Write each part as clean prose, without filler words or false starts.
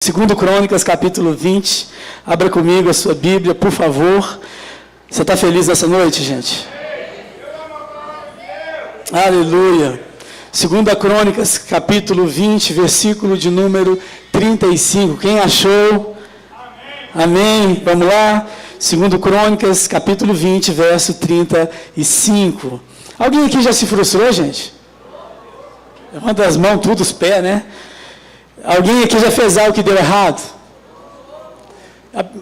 Segundo Crônicas, capítulo 20. Abra comigo a sua Bíblia, por favor. Você está feliz nessa noite, gente? Aleluia. Segunda Crônicas, capítulo 20, versículo de número 35. Quem achou? Amém. Vamos lá. Segundo Crônicas, capítulo 20, verso 35. Alguém aqui já se frustrou, gente? Levanta as mãos, tudo os pés, né? Alguém aqui já fez algo que deu errado?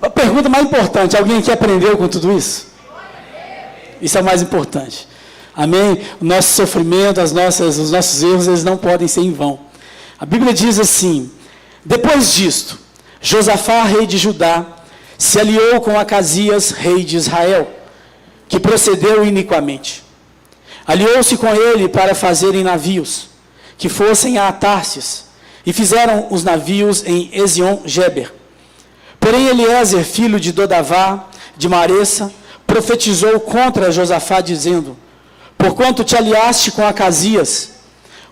A pergunta mais importante, alguém aqui aprendeu com tudo isso? Isso é o mais importante. Amém? O nosso sofrimento, os nossos erros, eles não podem ser em vão. A Bíblia diz assim: depois disto, Josafá, rei de Judá, se aliou com Acasias, rei de Israel, que procedeu iniquamente. Aliou-se com ele para fazerem navios, que fossem a Tarsis, e fizeram os navios em Ezion-Geber. Porém, Eliezer, filho de Dodavá, de Maressa, profetizou contra Josafá, dizendo: porquanto te aliaste com Acasias,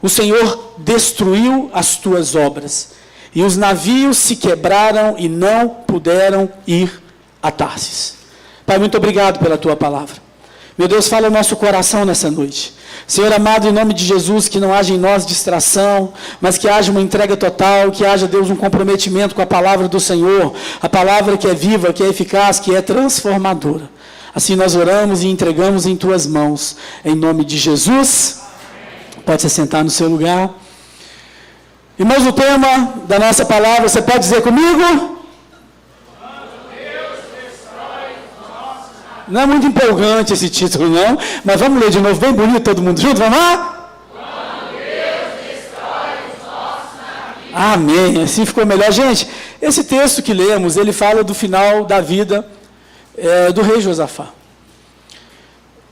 o Senhor destruiu as tuas obras, e os navios se quebraram e não puderam ir a Tarsis. Pai, muito obrigado pela tua palavra. Meu Deus, fala o nosso coração nessa noite. Senhor amado, em nome de Jesus, que não haja em nós distração, mas que haja uma entrega total, que haja, Deus, um comprometimento com a palavra do Senhor, a palavra que é viva, que é eficaz, que é transformadora. Assim nós oramos e entregamos em tuas mãos, em nome de Jesus. Pode se sentar no seu lugar. Irmãos, o tema da nossa palavra, você pode dizer comigo? Não é muito empolgante esse título, não, mas vamos ler de novo, bem bonito, todo mundo junto, vamos lá? Quando Deus destrói os nossos navios. Amém, assim ficou melhor. Gente, esse texto que lemos, ele fala do final da vida do rei Josafá.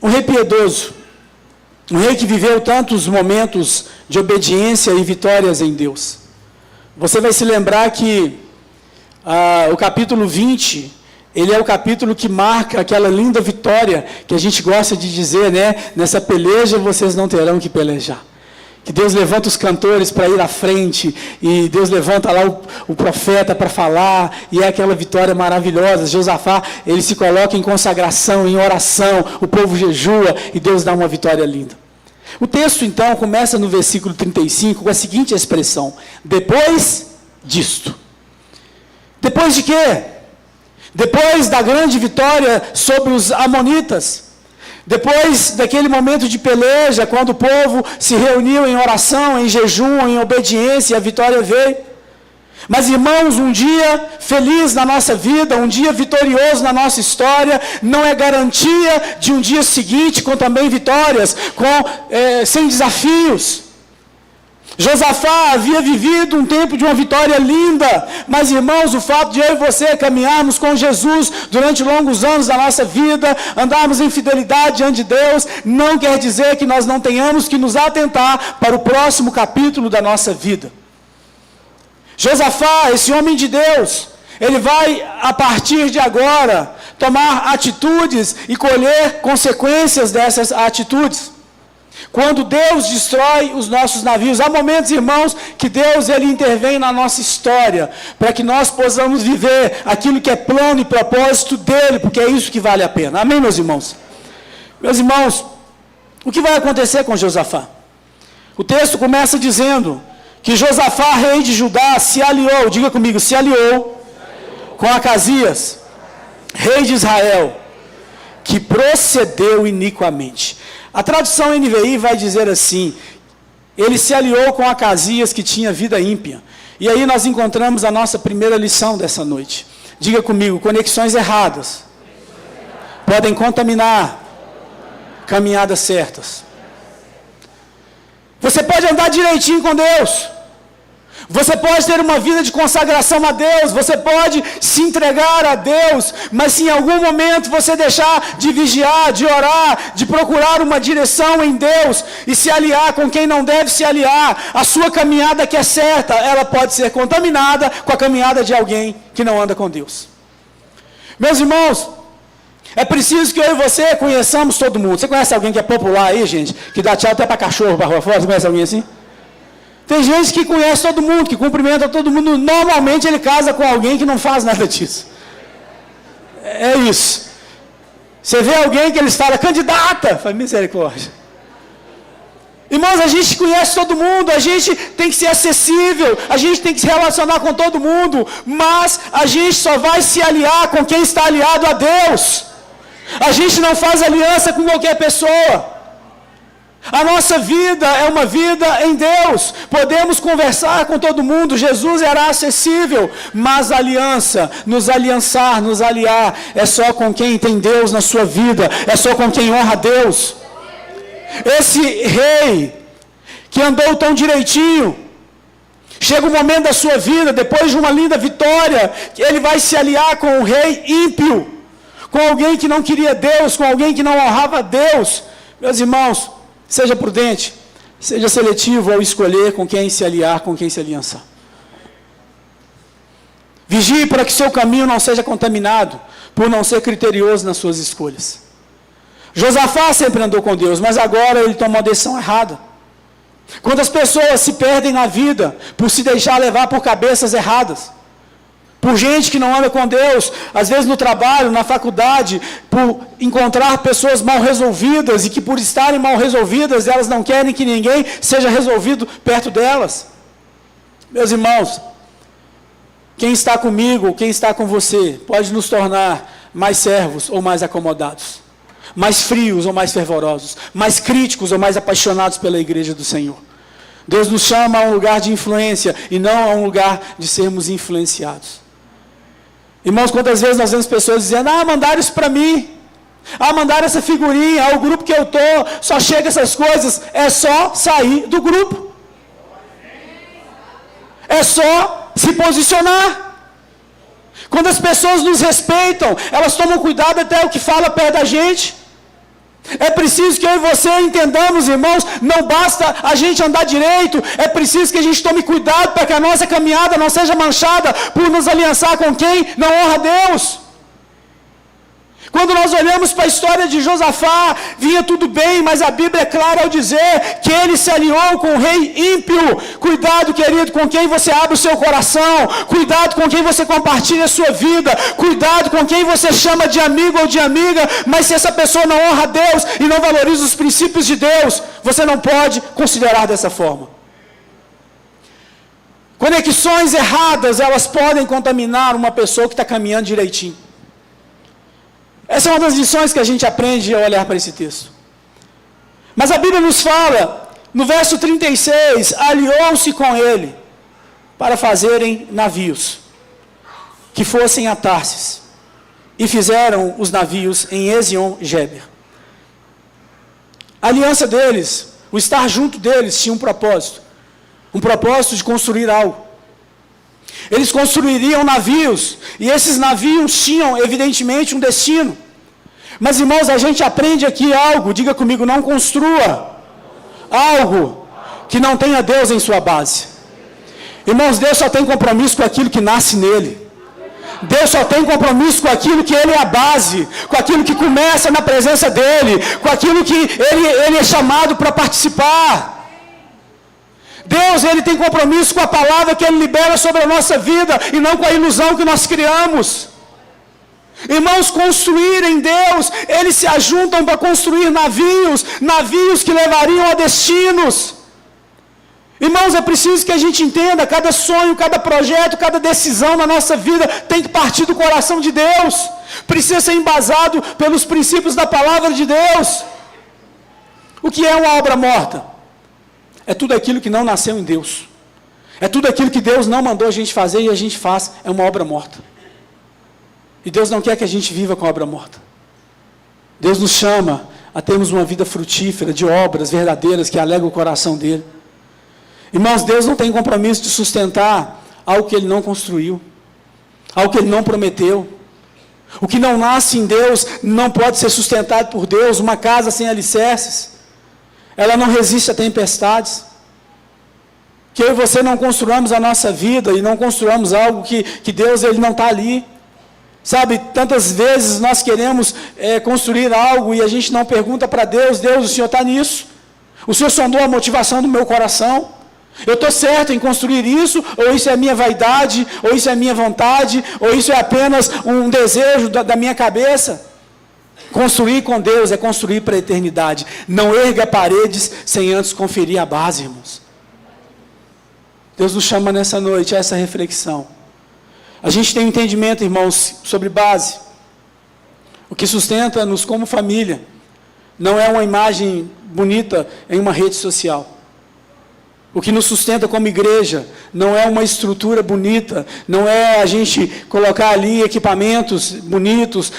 Um rei piedoso, um rei que viveu tantos momentos de obediência e vitórias em Deus. Você vai se lembrar que o capítulo 20... ele é o capítulo que marca aquela linda vitória que a gente gosta de dizer, né? Nessa peleja vocês não terão que pelejar. Que Deus levanta os cantores para ir à frente, e Deus levanta lá o profeta para falar, e é aquela vitória maravilhosa. Josafá, ele se coloca em consagração, em oração, o povo jejua, e Deus dá uma vitória linda. O texto, então, começa no versículo 35 com a seguinte expressão: depois disto. Depois de quê? Depois da grande vitória sobre os amonitas, depois daquele momento de peleja, quando o povo se reuniu em oração, em jejum, em obediência, e a vitória veio. Mas, irmãos, um dia feliz na nossa vida, um dia vitorioso na nossa história, não é garantia de um dia seguinte com também vitórias, sem desafios. Josafá havia vivido um tempo de uma vitória linda, mas, irmãos, o fato de eu e você caminharmos com Jesus durante longos anos da nossa vida, andarmos em fidelidade diante de Deus, não quer dizer que nós não tenhamos que nos atentar para o próximo capítulo da nossa vida. Josafá, esse homem de Deus, ele vai, a partir de agora, tomar atitudes e colher consequências dessas atitudes. Quando Deus destrói os nossos navios, há momentos, irmãos, que Deus ele intervém na nossa história, para que nós possamos viver aquilo que é plano e propósito dele, porque é isso que vale a pena. Amém, meus irmãos? Meus irmãos, o que vai acontecer com Josafá? O texto começa dizendo que Josafá, rei de Judá, se aliou, diga comigo, se aliou com Acasias, rei de Israel, que procedeu iniquamente. A tradução NVI vai dizer assim: ele se aliou com Acasias, que tinha vida ímpia. E aí nós encontramos a nossa primeira lição dessa noite. Diga comigo: conexões erradas podem contaminar caminhadas certas. Você pode andar direitinho com Deus, você pode ter uma vida de consagração a Deus, você pode se entregar a Deus, mas se em algum momento você deixar de vigiar, de orar, de procurar uma direção em Deus e se aliar com quem não deve se aliar, a sua caminhada que é certa, ela pode ser contaminada com a caminhada de alguém que não anda com Deus. Meus irmãos, é preciso que eu e você conheçamos todo mundo. Você conhece alguém que é popular aí, gente? Que dá tchau até para cachorro, para rua fora? Você conhece alguém assim? Tem gente que conhece todo mundo, que cumprimenta todo mundo. Normalmente ele casa com alguém que não faz nada disso. É isso. Você vê alguém que eles falam, candidata, fala, misericórdia. Irmãos, a gente conhece todo mundo, a gente tem que ser acessível, a gente tem que se relacionar com todo mundo, mas a gente só vai se aliar com quem está aliado a Deus. A gente não faz aliança com qualquer pessoa. A nossa vida é uma vida em Deus. Podemos conversar com todo mundo, Jesus era acessível, mas a aliança, nos aliançar, nos aliar, é só com quem tem Deus na sua vida, é só com quem honra a Deus. Esse rei, que andou tão direitinho, chega um momento da sua vida, depois de uma linda vitória, que ele vai se aliar com um rei ímpio, com alguém que não queria Deus, com alguém que não honrava a Deus. Meus irmãos, seja prudente, seja seletivo ao escolher com quem se aliar, com quem se aliançar. Vigie para que seu caminho não seja contaminado por não ser criterioso nas suas escolhas. Josafá sempre andou com Deus, mas agora ele tomou uma decisão errada. Quantas pessoas se perdem na vida por se deixar levar por cabeças erradas? Por gente que não anda com Deus, às vezes no trabalho, na faculdade, por encontrar pessoas mal resolvidas e que por estarem mal resolvidas, elas não querem que ninguém seja resolvido perto delas. Meus irmãos, quem está comigo, quem está com você, pode nos tornar mais servos ou mais acomodados, mais frios ou mais fervorosos, mais críticos ou mais apaixonados pela igreja do Senhor. Deus nos chama a um lugar de influência e não a um lugar de sermos influenciados. Irmãos, quantas vezes nós vemos pessoas dizendo, mandaram isso para mim, mandaram essa figurinha, o grupo que eu estou, só chega essas coisas, é só sair do grupo. É só se posicionar. Quando as pessoas nos respeitam, elas tomam cuidado até o que fala perto da gente. É preciso que eu e você entendamos, irmãos, não basta a gente andar direito, é preciso que a gente tome cuidado para que a nossa caminhada não seja manchada por nos aliançar com quem não honra a Deus. Quando nós olhamos para a história de Josafá, vinha tudo bem, mas a Bíblia é clara ao dizer que ele se aliou com o rei ímpio. Cuidado, querido, com quem você abre o seu coração. Cuidado com quem você compartilha a sua vida. Cuidado com quem você chama de amigo ou de amiga. Mas se essa pessoa não honra a Deus e não valoriza os princípios de Deus, você não pode considerar dessa forma. Conexões erradas, elas podem contaminar uma pessoa que está caminhando direitinho. Essa é uma das lições que a gente aprende ao olhar para esse texto. Mas a Bíblia nos fala, no verso 36, aliou-se com ele para fazerem navios que fossem a Tarsis, e fizeram os navios em Ezion-Geber. A aliança deles, o estar junto deles, tinha um propósito de construir algo. Eles construiriam navios, e esses navios tinham, evidentemente, um destino. Mas, irmãos, a gente aprende aqui algo, diga comigo, não construa algo que não tenha Deus em sua base. Irmãos, Deus só tem compromisso com aquilo que nasce nele. Deus só tem compromisso com aquilo que ele é a base, com aquilo que começa na presença dele, com aquilo que ele é chamado para participar. Deus, ele tem compromisso com a palavra que ele libera sobre a nossa vida e não com a ilusão que nós criamos. Irmãos, construir em Deus, eles se ajuntam para construir navios que levariam a destinos. Irmãos, é preciso que a gente entenda, cada sonho, cada projeto, cada decisão na nossa vida tem que partir do coração de Deus. Precisa ser embasado pelos princípios da palavra de Deus. O que é uma obra morta? É tudo aquilo que não nasceu em Deus. É tudo aquilo que Deus não mandou a gente fazer e a gente faz. É uma obra morta. E Deus não quer que a gente viva com a obra morta. Deus nos chama a termos uma vida frutífera, de obras verdadeiras que alegram o coração dele. Irmãos, Deus não tem compromisso de sustentar algo que ele não construiu, algo que ele não prometeu. O que não nasce em Deus não pode ser sustentado por Deus. Uma casa sem alicerces, ela não resiste a tempestades. Que eu e você não construamos a nossa vida e não construamos algo que Deus ele não está ali. Sabe, tantas vezes nós queremos construir algo e a gente não pergunta para Deus, Deus, o Senhor está nisso? O Senhor sondou a motivação do meu coração? Eu estou certo em construir isso, ou isso é a minha vaidade, ou isso é a minha vontade, ou isso é apenas um desejo da minha cabeça? Construir com Deus é construir para a eternidade. Não erga paredes sem antes conferir a base, irmãos. Deus nos chama nessa noite a essa reflexão. A gente tem um entendimento, irmãos, sobre base. O que sustenta-nos como família não é uma imagem bonita em uma rede social. O que nos sustenta como igreja não é uma estrutura bonita, não é a gente colocar ali equipamentos bonitos,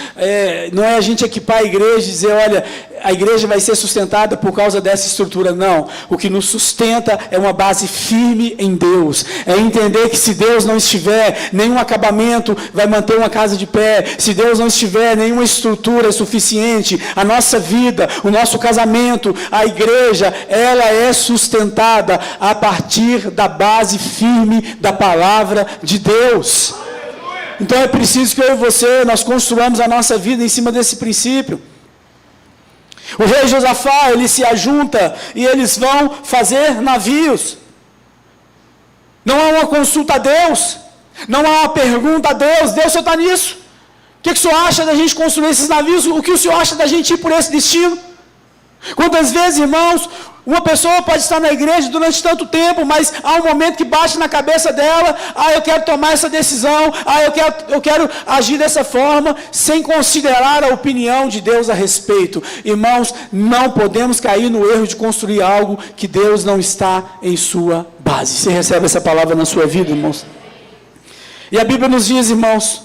não é a gente equipar a igreja e dizer, olha, a igreja vai ser sustentada por causa dessa estrutura. Não. O que nos sustenta é uma base firme em Deus. É entender que se Deus não estiver, nenhum acabamento vai manter uma casa de pé. Se Deus não estiver, nenhuma estrutura é suficiente. A nossa vida, o nosso casamento, a igreja, ela é sustentada a partir da base firme da palavra de Deus. Então é preciso que eu e você, nós construamos a nossa vida em cima desse princípio. O rei Josafá, ele se ajunta e eles vão fazer navios. Não há uma consulta a Deus, não há uma pergunta a Deus. Deus, o senhor está nisso? O que o senhor acha da gente construir esses navios? O que o senhor acha da gente ir por esse destino? Quantas vezes, irmãos, uma pessoa pode estar na igreja durante tanto tempo, mas há um momento que bate na cabeça dela, eu quero tomar essa decisão, eu quero agir dessa forma, sem considerar a opinião de Deus a respeito. Irmãos, não podemos cair no erro de construir algo que Deus não está em sua base. Você recebe essa palavra na sua vida, irmãos? E a Bíblia nos diz, irmãos,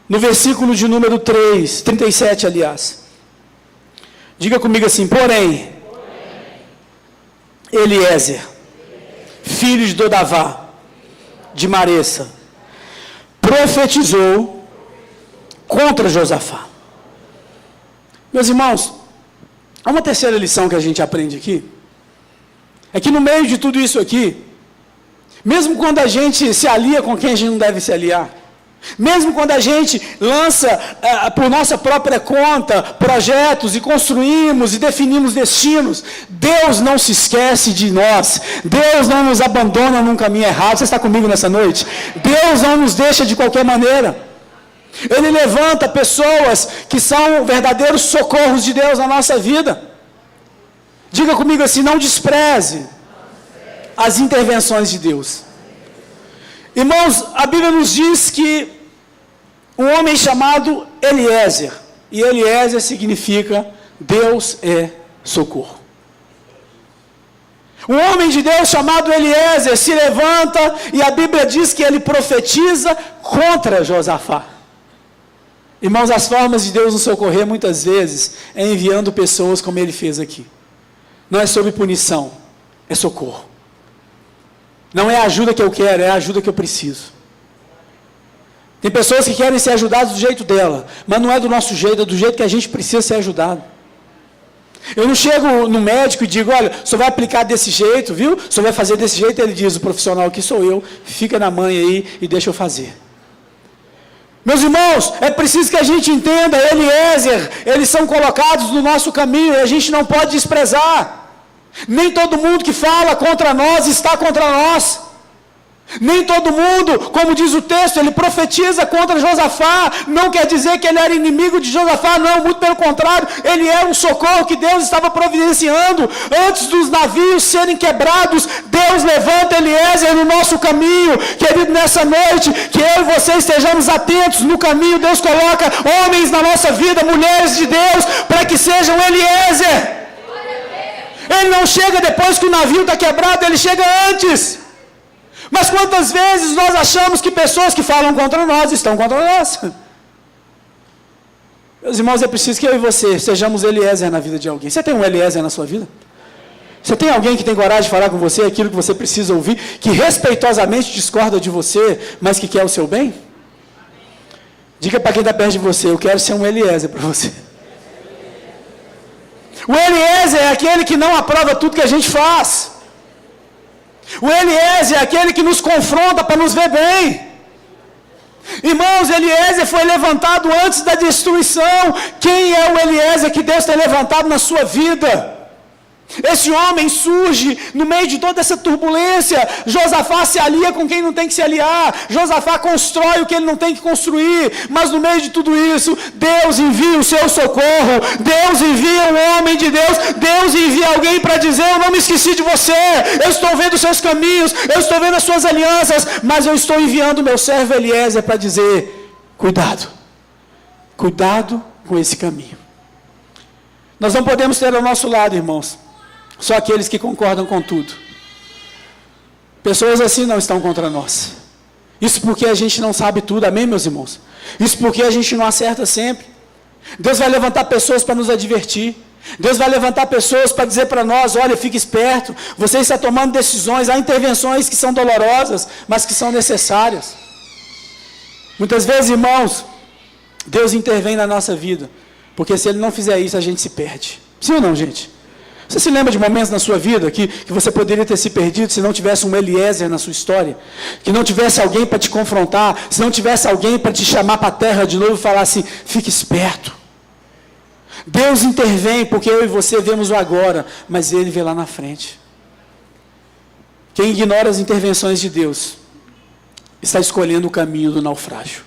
no versículo de número 37, aliás, diga comigo assim, porém, Eliezer, filho de Dodavá, de Maressa, profetizou contra Josafá. Meus irmãos, há uma terceira lição que a gente aprende aqui, é que no meio de tudo isso aqui, mesmo quando a gente se alia com quem a gente não deve se aliar, mesmo quando a gente lança por nossa própria conta projetos e construímos e definimos destinos, Deus não se esquece de nós. Deus não nos abandona num caminho errado. Você está comigo nessa noite? Deus não nos deixa de qualquer maneira. Ele levanta pessoas que são verdadeiros socorros de Deus na nossa vida. Diga comigo assim, não despreze as intervenções de Deus. Irmãos, a Bíblia nos diz que um homem chamado Eliezer, e Eliezer significa Deus é socorro. Um homem de Deus chamado Eliezer se levanta e a Bíblia diz que ele profetiza contra Josafá. Irmãos, as formas de Deus nos socorrer muitas vezes é enviando pessoas como ele fez aqui. Não é sobre punição, é socorro. Não é a ajuda que eu quero, é a ajuda que eu preciso. Tem pessoas que querem ser ajudadas do jeito dela, mas não é do nosso jeito, é do jeito que a gente precisa ser ajudado. Eu não chego no médico e digo, olha, o senhor vai aplicar desse jeito, viu? O senhor vai fazer desse jeito, ele diz, o profissional aqui sou eu, fica na mãe aí e deixa eu fazer. Meus irmãos, é preciso que a gente entenda, Eliezer, eles são colocados no nosso caminho e a gente não pode desprezar. Nem todo mundo que fala contra nós está contra nós. Nem todo mundo, como diz o texto, ele profetiza contra Josafá. Não quer dizer que ele era inimigo de Josafá, não, muito pelo contrário, ele era um socorro que Deus estava providenciando. Antes dos navios serem quebrados, Deus levanta Eliezer no nosso caminho. Querido, nessa noite, que eu e você estejamos atentos no caminho. Deus coloca homens na nossa vida, mulheres de Deus, para que sejam Eliezer. Ele não chega depois que o navio está quebrado, ele chega antes. Mas quantas vezes nós achamos que pessoas que falam contra nós estão contra nós? Meus irmãos, é preciso que eu e você sejamos Eliezer na vida de alguém. Você tem um Eliezer na sua vida? Você tem alguém que tem coragem de falar com você aquilo que você precisa ouvir, que respeitosamente discorda de você, mas que quer o seu bem? Diga para quem está perto de você, eu quero ser um Eliezer para você. O Eliezer é aquele que não aprova tudo que a gente faz. O Eliezer é aquele que nos confronta para nos ver bem. Irmãos, Eliezer foi levantado antes da destruição. Quem é o Eliezer que Deus tem levantado na sua vida? Esse homem surge no meio de toda essa turbulência. Josafá se alia com quem não tem que se aliar. Josafá constrói o que ele não tem que construir. Mas no meio de tudo isso, Deus envia o seu socorro. Deus envia um homem de Deus. Deus envia alguém para dizer: eu não me esqueci de você. Eu estou vendo os seus caminhos. Eu estou vendo as suas alianças. Mas eu estou enviando o meu servo Eliezer para dizer: cuidado. Cuidado com esse caminho. Nós não podemos ter ao nosso lado, irmãos, só aqueles que concordam com tudo. Pessoas assim não estão contra nós. Isso porque a gente não sabe tudo, amém, meus irmãos? Isso porque a gente não acerta sempre. Deus vai levantar pessoas para nos advertir. Deus vai levantar pessoas para dizer para nós: olha, fique esperto, você está tomando decisões. Há intervenções que são dolorosas, mas que são necessárias. Muitas vezes, irmãos, Deus intervém na nossa vida, porque se Ele não fizer isso, a gente se perde. Sim ou não, gente? Você se lembra de momentos na sua vida que você poderia ter se perdido se não tivesse um Eliezer na sua história? Que não tivesse alguém para te confrontar, se não tivesse alguém para te chamar para a terra de novo e falar assim: fique esperto. Deus intervém porque eu e você vemos o agora, mas Ele vê lá na frente. Quem ignora as intervenções de Deus está escolhendo o caminho do naufrágio.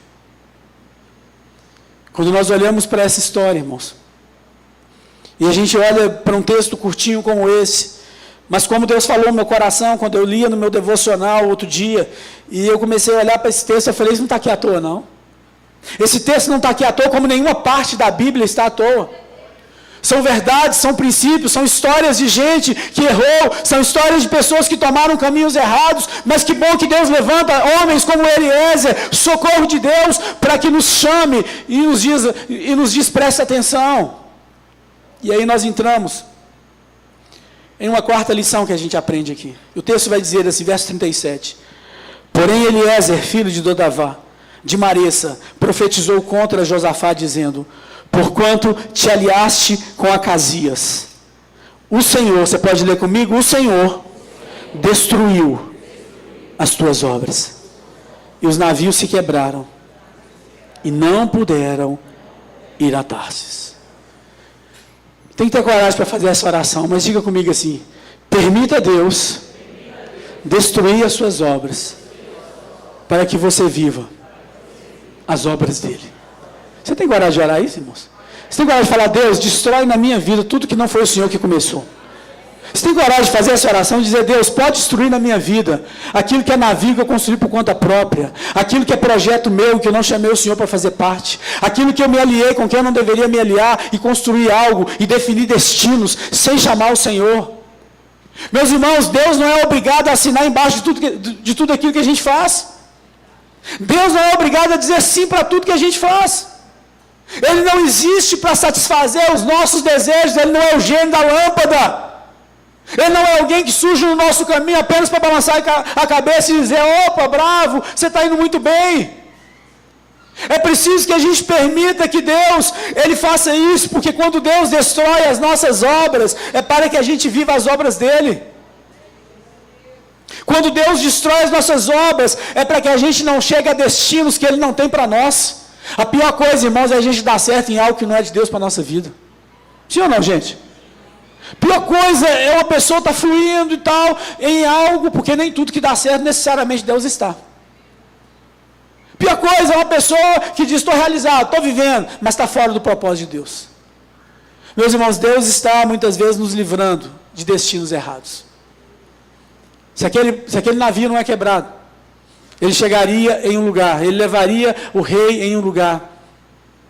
Quando nós olhamos para essa história, irmãos, e a gente olha para um texto curtinho como esse, mas como Deus falou no meu coração, quando eu lia no meu devocional outro dia, e eu comecei a olhar para esse texto, eu falei: isso não está aqui à toa, não. Esse texto não está aqui à toa, como nenhuma parte da Bíblia está à toa. São verdades, são princípios, são histórias de gente que errou, são histórias de pessoas que tomaram caminhos errados, mas que bom que Deus levanta homens como Eliezer, socorro de Deus, para que nos chame e nos diz: preste atenção. E aí nós entramos em uma quarta lição que a gente aprende aqui. O texto vai dizer assim, verso 37. Porém Eliezer, filho de Dodavá, de Maressa, profetizou contra Josafá, dizendo: porquanto te aliaste com Acasias, o Senhor, você pode ler comigo? O Senhor destruiu as tuas obras, e os navios se quebraram, e não puderam ir a Tarsis. Tem que ter coragem para fazer essa oração, mas diga comigo assim: permita Deus destruir as suas obras, para que você viva as obras dele. Você tem coragem de orar isso, irmãos? Você tem coragem de falar: Deus, destrói na minha vida tudo que não foi o Senhor que começou? Você tem coragem de fazer essa oração e dizer: Deus, pode destruir na minha vida aquilo que é navio que eu construí por conta própria, aquilo que é projeto meu que eu não chamei o Senhor para fazer parte, aquilo que eu me aliei com quem eu não deveria me aliar e construir algo e definir destinos sem chamar o Senhor. Meus irmãos, Deus não é obrigado a assinar embaixo de tudo aquilo que a gente faz. Deus não é obrigado a dizer sim para tudo que a gente faz. Ele não existe para satisfazer os nossos desejos. Ele não é o gênio da lâmpada. Ele não é alguém que surge no nosso caminho apenas para balançar a cabeça e dizer: opa, bravo, você está indo muito bem. É preciso que a gente permita que Deus, Ele faça isso, porque quando Deus destrói as nossas obras, é para que a gente viva as obras dEle. Quando Deus destrói as nossas obras, é para que a gente não chegue a destinos que Ele não tem para nós. A pior coisa, irmãos, é a gente dar certo em algo que não é de Deus para a nossa vida. Sim ou não, gente? Pior coisa é uma pessoa estar fluindo e tal, em algo, porque nem tudo que dá certo necessariamente Deus está. Pior coisa é uma pessoa que diz: estou realizado, estou vivendo, mas está fora do propósito de Deus. Meus irmãos, Deus está muitas vezes nos livrando de destinos errados. Se aquele navio não é quebrado, ele chegaria em um lugar, ele levaria o rei em um lugar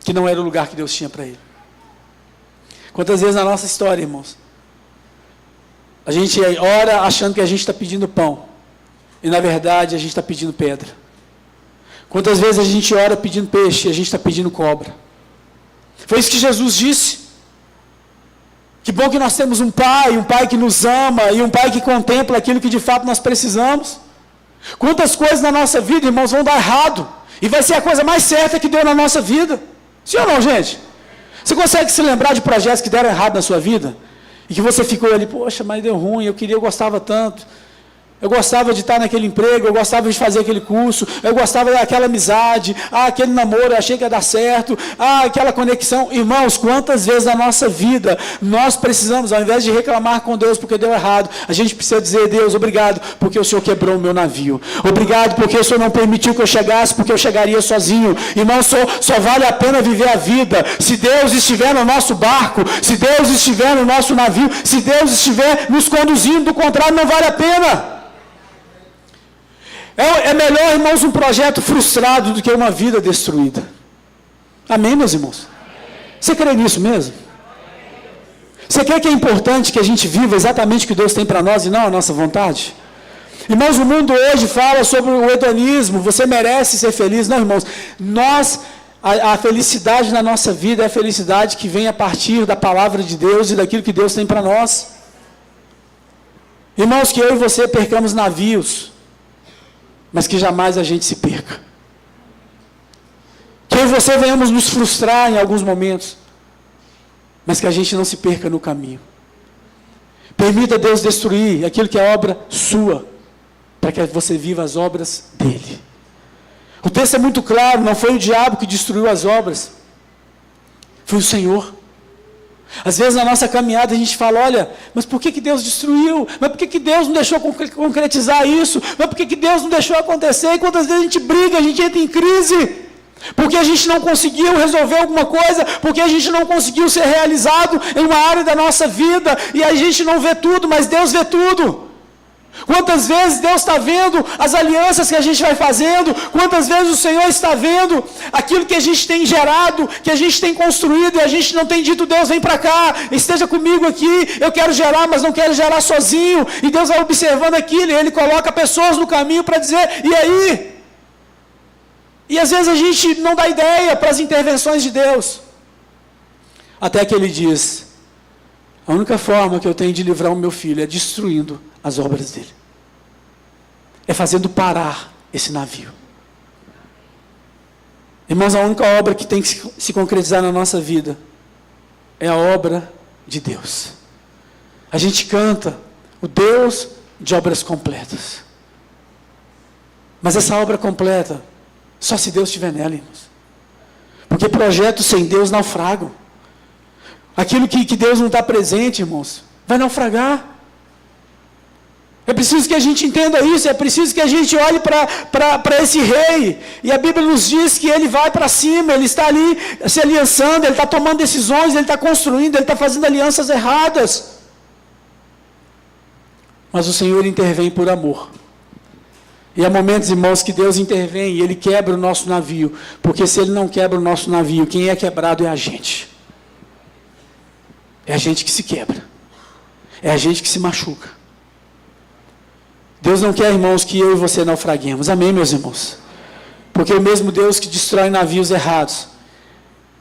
que não era o lugar que Deus tinha para ele. Quantas vezes na nossa história, irmãos, a gente ora achando que a gente está pedindo pão, e na verdade a gente está pedindo pedra. Quantas vezes a gente ora pedindo peixe e a gente está pedindo cobra. Foi isso que Jesus disse. Que bom que nós temos um pai que nos ama, e um pai que contempla aquilo que de fato nós precisamos. Quantas coisas na nossa vida, irmãos, vão dar errado, e vai ser a coisa mais certa que deu na nossa vida. Sim ou não, gente? Você consegue se lembrar de projetos que deram errado na sua vida? E que você ficou ali: poxa, mas deu ruim, eu gostava tanto. Eu gostava de estar naquele emprego, eu gostava de fazer aquele curso, eu gostava daquela amizade, aquele namoro, eu achei que ia dar certo, aquela conexão. Irmãos, quantas vezes na nossa vida nós precisamos, ao invés de reclamar com Deus porque deu errado, a gente precisa dizer: Deus, obrigado porque o Senhor quebrou o meu navio. Obrigado porque o Senhor não permitiu que eu chegasse, porque eu chegaria sozinho. Irmãos, só vale a pena viver a vida se Deus estiver no nosso barco, se Deus estiver no nosso navio, se Deus estiver nos conduzindo, do contrário não vale a pena. É melhor, irmãos, um projeto frustrado do que uma vida destruída. Amém, meus irmãos? Você crê nisso mesmo? Você crê que é importante que a gente viva exatamente o que Deus tem para nós e não a nossa vontade? Irmãos, o mundo hoje fala sobre o hedonismo, você merece ser feliz. Não, irmãos, a felicidade na nossa vida é a felicidade que vem a partir da palavra de Deus e daquilo que Deus tem para nós. Irmãos, que eu e você percamos navios, mas que jamais a gente se perca. Que eu e você venhamos nos frustrar em alguns momentos, mas que a gente não se perca no caminho. Permita Deus destruir aquilo que é obra sua, para que você viva as obras dele. O texto é muito claro, não foi o diabo que destruiu as obras, foi o Senhor. Às vezes na nossa caminhada a gente fala: olha, mas por que Deus destruiu? Mas por que Deus não deixou concretizar isso? Mas por que Deus não deixou acontecer? E quantas vezes a gente briga, a gente entra em crise, porque a gente não conseguiu resolver alguma coisa, porque a gente não conseguiu ser realizado em uma área da nossa vida, e a gente não vê tudo, mas Deus vê tudo. Quantas vezes Deus está vendo as alianças que a gente vai fazendo, quantas vezes o Senhor está vendo aquilo que a gente tem gerado, que a gente tem construído, e a gente não tem dito: Deus, vem para cá, esteja comigo aqui, eu quero gerar, mas não quero gerar sozinho, e Deus vai observando aquilo, e Ele coloca pessoas no caminho para dizer: e aí? E às vezes a gente não dá ideia para as intervenções de Deus, até que Ele diz: a única forma que eu tenho de livrar o meu filho é destruindo as obras dele, é fazendo parar esse navio. Irmãos, a única obra que tem que se concretizar na nossa vida é a obra de Deus. A gente canta o Deus de obras completas, mas essa obra completa só se Deus estiver nela, irmãos, porque projetos sem Deus naufragam. Aquilo que Deus não está presente, irmãos, vai naufragar. É preciso que a gente entenda isso, é preciso que a gente olhe para esse rei, e a Bíblia nos diz que ele vai para cima, ele está ali se aliançando, ele está tomando decisões, ele está construindo, ele está fazendo alianças erradas. Mas o Senhor intervém por amor. E há momentos, irmãos, que Deus intervém e Ele quebra o nosso navio, porque se Ele não quebra o nosso navio, quem é quebrado é a gente. É a gente que se quebra, é a gente que se machuca. Deus não quer, irmãos, que eu e você naufraguemos. Amém, meus irmãos? Porque o mesmo Deus que destrói navios errados,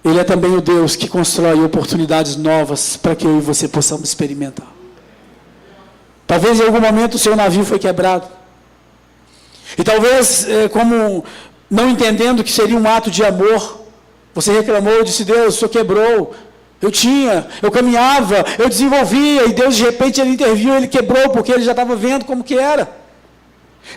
Ele é também o Deus que constrói oportunidades novas para que eu e você possamos experimentar. Talvez em algum momento o seu navio foi quebrado. E talvez, como não entendendo que seria um ato de amor, você reclamou, disse: Deus, o Senhor quebrou. Eu caminhava, eu desenvolvia, e Deus de repente Ele interviu, Ele quebrou, porque Ele já estava vendo como que era.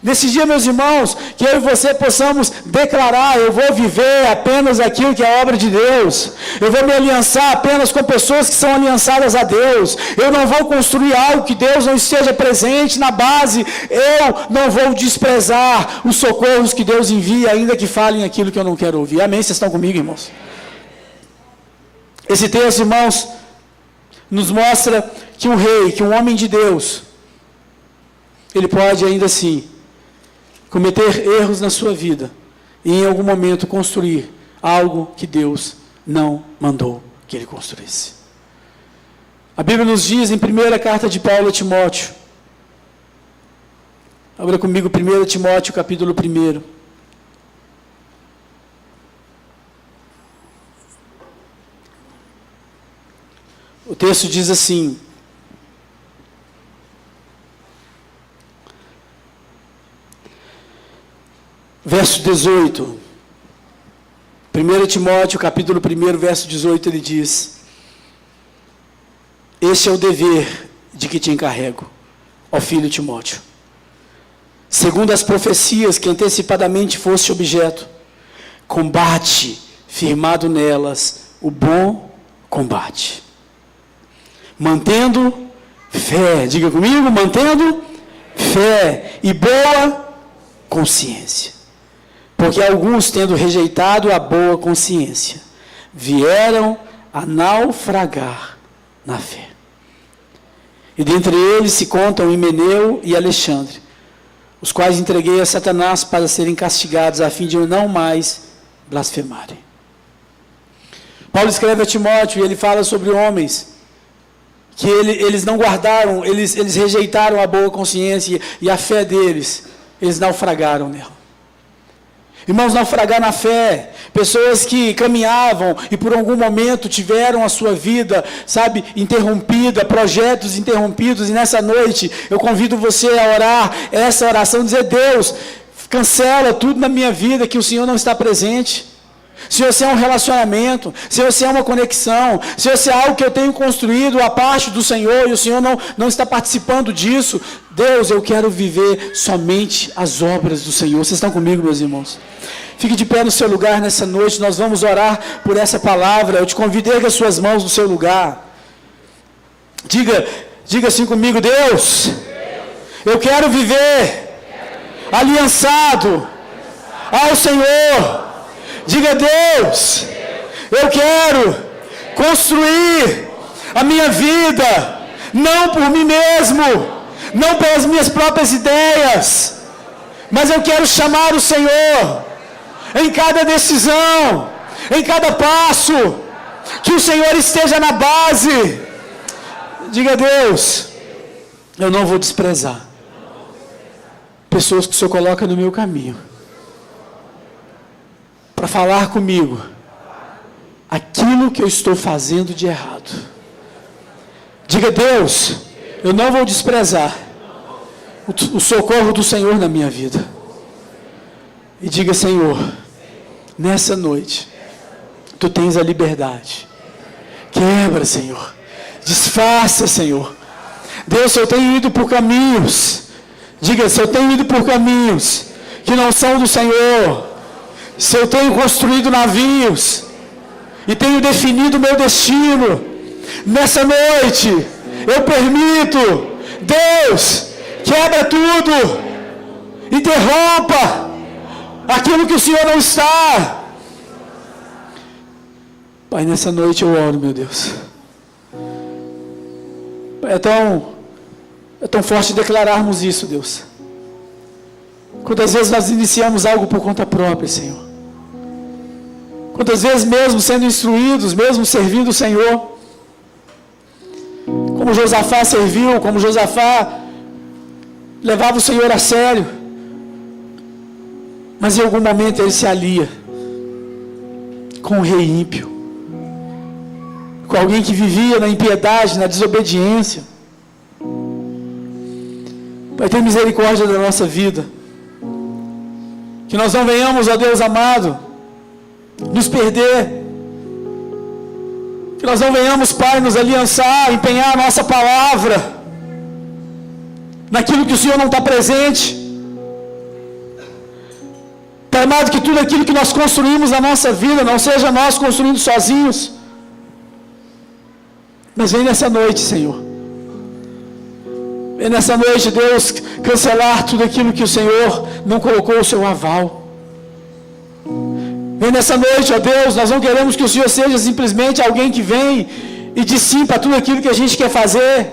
Nesse dia, meus irmãos, que eu e você possamos declarar: eu vou viver apenas aquilo que é obra de Deus, eu vou me aliançar apenas com pessoas que são aliançadas a Deus, eu não vou construir algo que Deus não esteja presente na base, eu não vou desprezar os socorros que Deus envia, ainda que falem aquilo que eu não quero ouvir. Amém? Vocês estão comigo, irmãos? Esse texto, irmãos, nos mostra que um rei, que um homem de Deus, ele pode ainda assim cometer erros na sua vida e em algum momento construir algo que Deus não mandou que ele construísse. A Bíblia nos diz em 1ª carta de Paulo a Timóteo, abra comigo 1 Timóteo capítulo 1. O texto diz assim: verso 18, 1 Timóteo capítulo 1, verso 18, ele diz: este é o dever de que te encarrego, ó filho Timóteo, segundo as profecias que antecipadamente foste objeto. Combate, firmado nelas, o bom combate. Mantendo fé, diga comigo, mantendo fé e boa consciência. Porque alguns, tendo rejeitado a boa consciência, vieram a naufragar na fé. E dentre eles se contam Himeneu e Alexandre, os quais entreguei a Satanás para serem castigados, a fim de não mais blasfemarem. Paulo escreve a Timóteo e ele fala sobre homens que eles não guardaram, eles rejeitaram a boa consciência e a fé deles, eles naufragaram nela. Irmãos, naufragar na fé, pessoas que caminhavam e por algum momento tiveram a sua vida, interrompida, projetos interrompidos, e nessa noite eu convido você a orar essa oração, dizer: Deus, cancela tudo na minha vida que o Senhor não está presente. Se você é um relacionamento, se você é uma conexão, se você é algo que eu tenho construído a parte do Senhor e o Senhor não está participando disso, Deus, eu quero viver somente as obras do Senhor. Vocês estão comigo, meus irmãos? Fique de pé no seu lugar nessa noite, nós vamos orar por essa palavra. Eu te convido a erguer as suas mãos no seu lugar. Diga assim comigo: Deus, eu quero viver aliançado ao Senhor. Diga: Deus, eu quero construir a minha vida, não por mim mesmo, não pelas minhas próprias ideias, mas eu quero chamar o Senhor em cada decisão, em cada passo, que o Senhor esteja na base. Diga: Deus, eu não vou desprezar pessoas que o Senhor coloca no meu caminho, para falar comigo aquilo que eu estou fazendo de errado. Diga: Deus, eu não vou desprezar o socorro do Senhor na minha vida. E diga: Senhor, nessa noite, Tu tens a liberdade. Quebra, Senhor. Desfaça, Senhor. Deus, se eu tenho ido por caminhos, diga: se eu tenho ido por caminhos que não são do Senhor, se eu tenho construído navios e tenho definido o meu destino, nessa noite eu permito, Deus, quebra tudo, interrompa aquilo que o Senhor não está. Pai, nessa noite eu oro, meu Deus. Pai, é tão forte declararmos isso, Deus. Quantas vezes nós iniciamos algo por conta própria, Senhor. Quantas vezes, mesmo sendo instruídos, mesmo servindo o Senhor, como Josafá serviu, como Josafá levava o Senhor a sério, mas em algum momento ele se alia com um rei ímpio, com alguém que vivia na impiedade, na desobediência. Pai, tem misericórdia da nossa vida, que nós não venhamos, ó Deus amado, nos perder, que nós não venhamos, Pai, nos aliançar, empenhar a nossa palavra naquilo que o Senhor não está presente. Pai amado, que tudo aquilo que nós construímos na nossa vida não seja nós construindo sozinhos, mas vem nessa noite, Senhor, vem nessa noite, Deus, cancelar tudo aquilo que o Senhor não colocou o seu aval. Vem nessa noite, ó Deus, nós não queremos que o Senhor seja simplesmente alguém que vem e diz sim para tudo aquilo que a gente quer fazer.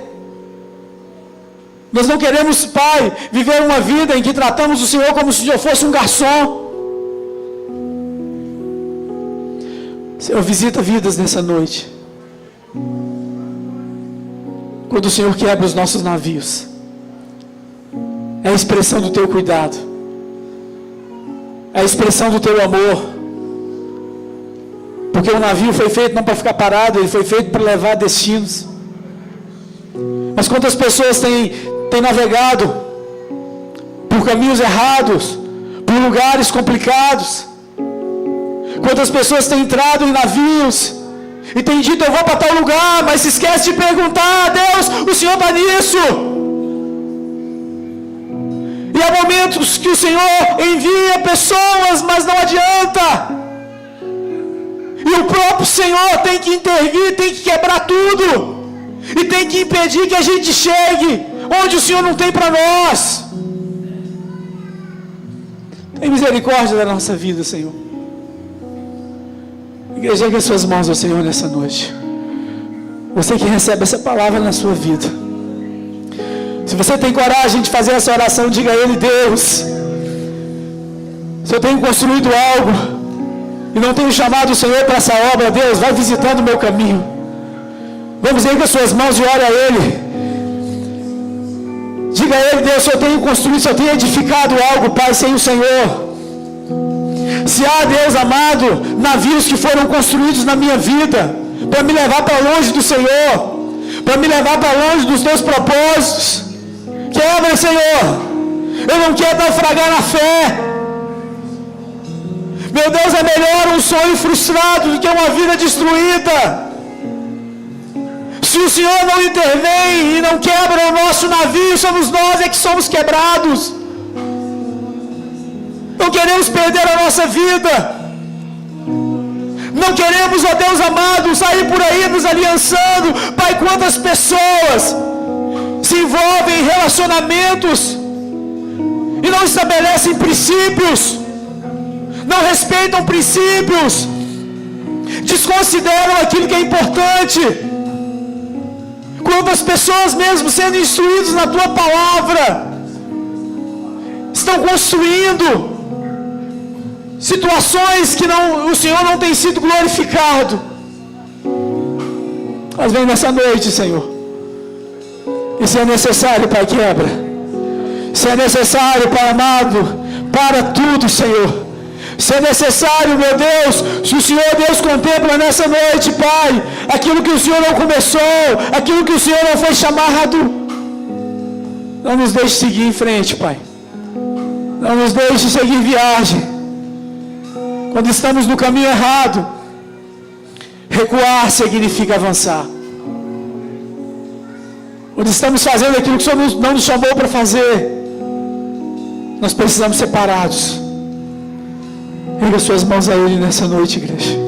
Nós não queremos, Pai, viver uma vida em que tratamos o Senhor como se o Senhor fosse um garçom. Senhor, visita vidas nessa noite. Quando o Senhor quebra os nossos navios, é a expressão do Teu cuidado, é a expressão do Teu amor. Porque o navio foi feito não para ficar parado, ele foi feito para levar destinos. Mas quantas pessoas têm navegado por caminhos errados, por lugares complicados? Quantas pessoas têm entrado em navios e têm dito: eu vou para tal lugar, mas se esquece de perguntar: Deus, o Senhor está nisso? E há momentos que o Senhor envia pessoas, mas não adianta. E o próprio Senhor tem que intervir, tem que quebrar tudo. E tem que impedir que a gente chegue onde o Senhor não tem para nós. Tem misericórdia da nossa vida, Senhor. Igreja, ergue as suas mãos ao Senhor nessa noite. Você que recebe essa palavra na sua vida. Se você tem coragem de fazer essa oração, diga a Ele: Deus, se eu tenho construído algo e não tenho chamado o Senhor para essa obra, Deus, vai visitando o meu caminho. Vamos aí com as suas mãos e ore a Ele. Diga a Ele: Deus, se eu tenho construído, se eu tenho edificado algo, Pai, sem o Senhor. Se há, Deus amado, navios que foram construídos na minha vida para me levar para longe do Senhor, para me levar para longe dos teus propósitos, quebra, Senhor. Eu não quero naufragar na fé. Meu Deus, é melhor um sonho frustrado do que uma vida destruída. Se o Senhor não intervém e não quebra o nosso navio, somos nós é que somos quebrados. Não queremos perder a nossa vida. Não queremos, ó Deus amado, sair por aí nos aliançando. Pai, quantas pessoas se envolvem em relacionamentos e não estabelecem princípios, não respeitam princípios, desconsideram aquilo que é importante. Quantas pessoas, mesmo sendo instruídos na tua palavra, estão construindo situações que o Senhor não tem sido glorificado. Mas vem nessa noite, Senhor. E se é necessário, Pai, quebra. Se é necessário, Pai amado, para tudo, Senhor. Se é necessário, meu Deus, se o Senhor, Deus, contempla nessa noite, Pai, aquilo que o Senhor não começou, aquilo que o Senhor não foi chamado, não nos deixe seguir em frente, Pai. Não nos deixe seguir viagem. Quando estamos no caminho errado, recuar significa avançar. Quando estamos fazendo aquilo que o Senhor não nos chamou para fazer, nós precisamos ser parados. Erga suas mãos a Ele nessa noite, igreja.